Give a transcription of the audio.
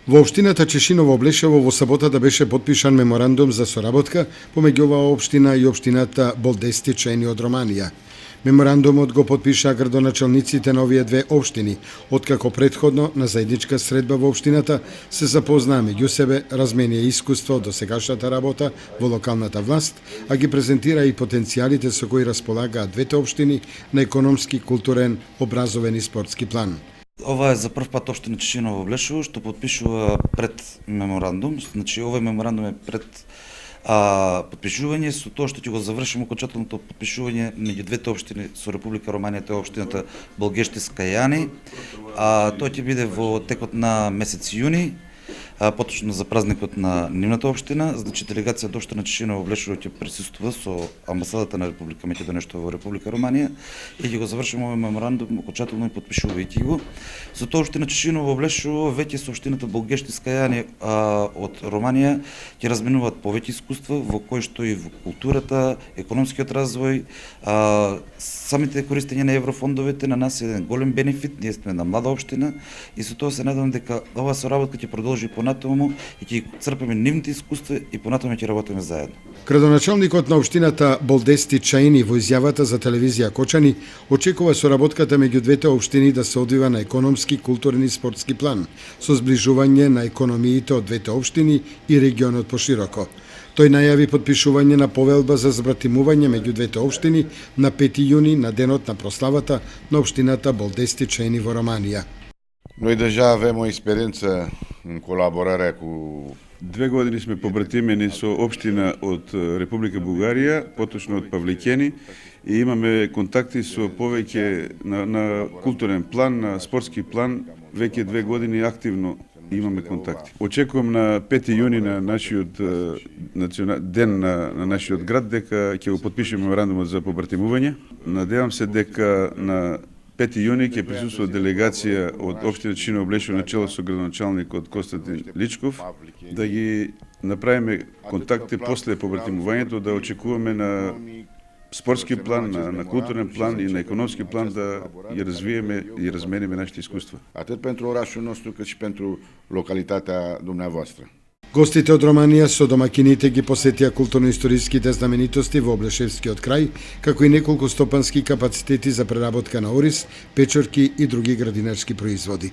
Во општината Чешиново Облешево во саботата беше потпишан меморандум за соработка помеѓу оваа општина и општината Болдести Чајни од Романија. Меморандумот го потпишаа градоначалниците на овие две општини, откако претходно на заедничка средба во општината се запознаа меѓу себе, разменија искуство до сегашната работа во локалната власт, а ги презентира и потенцијалите со кои располагаат двете општини на економски, културен, образовен и спортски план. Ова е за прв пат општина Чешиново Облешево што подпишува пред меморандум. Значи овој меморандум е пред подпишување, со тоа што ќе го завршиме окончателното подпишување меѓу двете општини со Република Романија, тоа е општината Болгешти Скајани. Тоа ќе биде во текот на месец јуни, поточно за празникот на нивната општина. Значи делегација до општина Чешиново Облешево ќе присуствува со амбасадата на Република Македонија што е во Република Романија и ќе го завршиме овој меморандум окончателно подпишувајќи го. Со тоа општина Чешиново Облешево веќе со општината Болгешти Скајани од Романија ќе разменуваат повеќе искуства во кои што и во културата, економскиот развој, самите користење на еврофондовите на нас е еден голем бенефит. Ние сме една млада општина и со тоа се надевам дека оваа соработка ќе продолжи понатаму и ќе црпиме нивните искуства и понатаму ќе работиме заедно. Градоначалникот на општината Болдести Чајни во изјавата за телевизија Кочани очекува соработката меѓу двете општини да се одвива на економски, културен и спортски план, со зближување на економиите од двете општини и регионот пошироко. Тој најави подпишување на повелба за збратимување меѓу двете општини на 5 јуни на денот на прославата на општината Болдести Чајни во Романија. Noi deja avem o experiență în colaborarea cu 2 години сме побратимени со општина од Република Бугарија, поточно од Павликени, и имаме контакти со повеќе на културен план, на спортски план, веќе 2 години активно имаме контакти. Очекувам на 5 јуни на нашиот ден на нашиот град дека ќе го потпишеме меморандумот за побратимување. Надевам се дека на 5 јуни ќе присуствува делегација од општина Чешиново Облешево начело со градоначалникот Константин Личков, да ги направиме контакти после побратимувањето, да очекуваме на спортски план, на културен план и на економски план да ја развиеме и размениме нашите искуства. atât pentru orașul nostru cât și pentru localitatea dumneavoastră. Гостите од Романија со домакините ги посетија културно-историските знаменитости во Облешевскиот крај, како и неколку стопански капацитети за преработка на ориз, печорки и други градинарски производи.